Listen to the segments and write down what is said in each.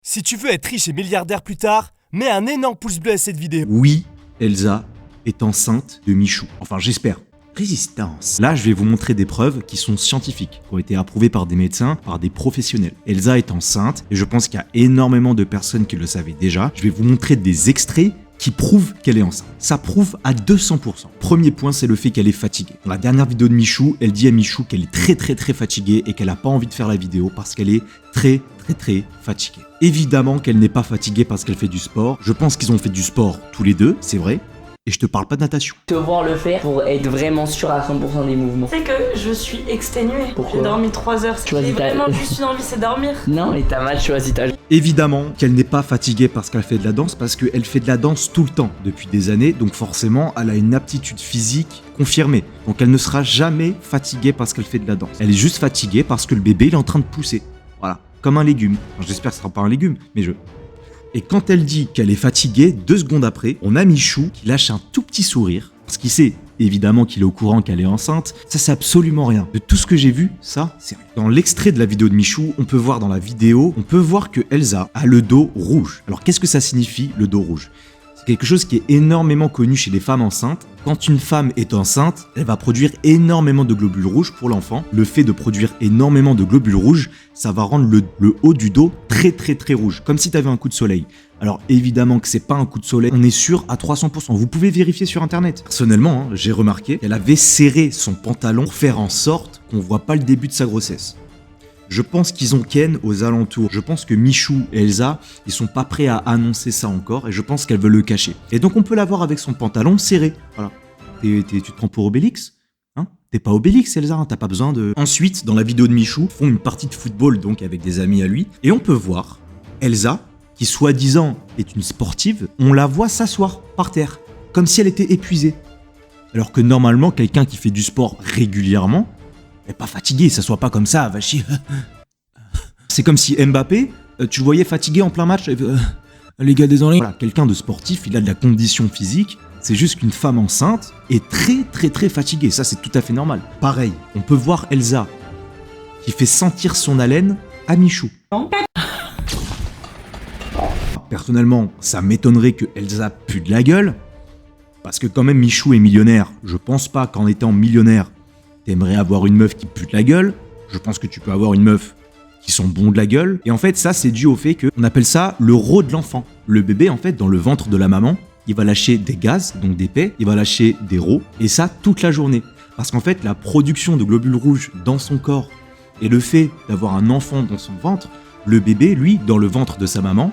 Si tu veux être riche et milliardaire plus tard, mets un énorme pouce bleu à cette vidéo. Oui, Elsa est enceinte de Michou. Enfin, j'espère. Résistance. Là, je vais vous montrer des preuves qui sont scientifiques, qui ont été approuvées par des médecins, par des professionnels. Elsa est enceinte et je pense qu'il y a énormément de personnes qui le savaient déjà. Je vais vous montrer des extraits qui prouvent qu'elle est enceinte. Ça prouve à 200%. Premier point, c'est le fait qu'elle est fatiguée. Dans la dernière vidéo de Michou, elle dit à Michou qu'elle est très fatiguée et qu'elle n'a pas envie de faire la vidéo parce qu'elle est très fatiguée. Évidemment qu'elle n'est pas fatiguée parce qu'elle fait du sport. Je pense qu'ils ont fait du sport tous les deux, c'est vrai. Et je te parle pas de natation. Te voir le faire pour être vraiment sûr à 100% des mouvements. C'est que je suis exténuée. Pourquoi? J'ai dormi 3 heures. J'ai Choisis ta- vraiment juste une envie, c'est dormir. Non, et t'as mal choisi ta... Évidemment qu'elle n'est pas fatiguée parce qu'elle fait de la danse, parce qu'elle fait de la danse tout le temps, depuis des années, donc forcément, elle a une aptitude physique confirmée. Donc elle ne sera jamais fatiguée parce qu'elle fait de la danse. Elle est juste fatiguée parce que le bébé il est en train de pousser. Voilà, comme un légume. Enfin, j'espère que ce sera pas un légume, mais Et quand elle dit qu'elle est fatiguée, 2 secondes après, on a Michou qui lâche un tout petit sourire, parce qu'il sait évidemment qu'il est au courant qu'elle est enceinte. Ça, c'est absolument rien. De tout ce que j'ai vu, ça, c'est rien. Dans l'extrait de la vidéo de Michou, on peut voir dans la vidéo, on peut voir que Elsa a le dos rouge. Alors, qu'est-ce que ça signifie, le dos rouge ? C'est quelque chose qui est énormément connu chez les femmes enceintes. Quand une femme est enceinte, elle va produire énormément de globules rouges pour l'enfant. Le fait de produire énormément de globules rouges, ça va rendre le haut du dos très rouge, comme si tu avais un coup de soleil. Alors évidemment que c'est pas un coup de soleil, on est sûr à 300%. Vous pouvez vérifier sur internet. Personnellement, j'ai remarqué qu'elle avait serré son pantalon pour faire en sorte qu'on voit pas le début de sa grossesse. Je pense qu'ils ont Ken aux alentours. Je pense que Michou et Elsa, ils sont pas prêts à annoncer ça encore et je pense qu'elle veut le cacher. Et donc on peut la voir avec son pantalon serré. Voilà. Tu te prends pour Obélix ? Hein ? T'es pas Obélix, Elsa, hein, t'as pas besoin de... Ensuite, dans la vidéo de Michou, ils font une partie de football donc avec des amis à lui. Et on peut voir Elsa, qui soi-disant est une sportive, on la voit s'asseoir par terre, comme si elle était épuisée. Alors que normalement, quelqu'un qui fait du sport régulièrement, n'est pas fatigué, ça soit pas comme ça, va chier. C'est comme si Mbappé, tu le voyais fatigué en plein match. Les gars, désolé. Voilà, quelqu'un de sportif, il a de la condition physique. C'est juste qu'une femme enceinte est très fatiguée. Ça, c'est tout à fait normal. Pareil, on peut voir Elsa qui fait sentir son haleine à Michou. Personnellement, ça m'étonnerait que Elsa pue de la gueule. Parce que quand même, Michou est millionnaire. Je pense pas qu'en étant millionnaire, t'aimerais avoir une meuf qui pue de la gueule. Je pense que tu peux avoir une meuf qui sent bon de la gueule. Et en fait, ça, c'est dû au fait qu'on appelle ça le rot de l'enfant. Le bébé, en fait, dans le ventre de la maman, il va lâcher des gaz, donc des pets, il va lâcher des rots, et ça toute la journée. Parce qu'en fait, la production de globules rouges dans son corps et le fait d'avoir un enfant dans son ventre, le bébé, lui, dans le ventre de sa maman,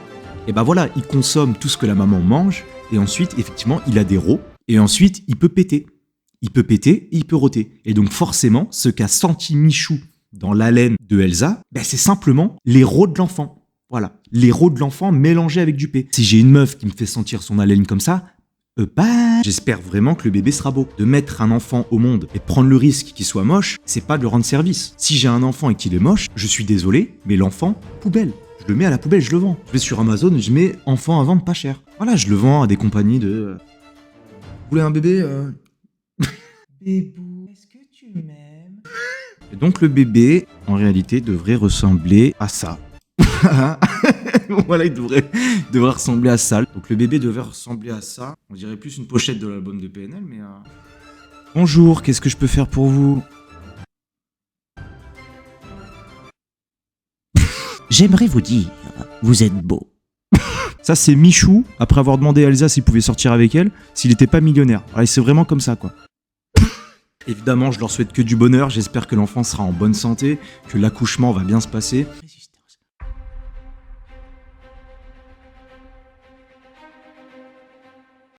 et ben voilà, il consomme tout ce que la maman mange, et ensuite, effectivement, il a des rots, et ensuite, il peut péter. Il peut péter et il peut roter. Et donc forcément, ce qu'a senti Michou dans l'haleine de Elsa, ben c'est simplement les rots de l'enfant. Voilà, les rots de l'enfant mélangés avec du P. Si j'ai une meuf qui me fait sentir son haleine comme ça, j'espère vraiment que le bébé sera beau. De mettre un enfant au monde et prendre le risque qu'il soit moche, c'est pas de lui rendre service. Si j'ai un enfant et qu'il est moche, je suis désolé, mais l'enfant, poubelle. Je le mets à la poubelle, je le vends. Je vais sur Amazon et je mets enfant à vendre pas cher. Voilà, je le vends à des compagnies de... Vous voulez un bébé Bébou, est-ce que tu m'aimes? Et donc le bébé, en réalité, devrait ressembler à ça. Voilà, il devrait ressembler à ça. Donc le bébé devrait ressembler à ça. On dirait plus une pochette de l'album de PNL, mais... Bonjour, qu'est-ce que je peux faire pour vous? J'aimerais vous dire, vous êtes beau. Ça, c'est Michou, après avoir demandé à Elsa s'il pouvait sortir avec elle, s'il n'était pas millionnaire. Alors, c'est vraiment comme ça, quoi. Évidemment, je leur souhaite que du bonheur. J'espère que l'enfant sera en bonne santé, que l'accouchement va bien se passer.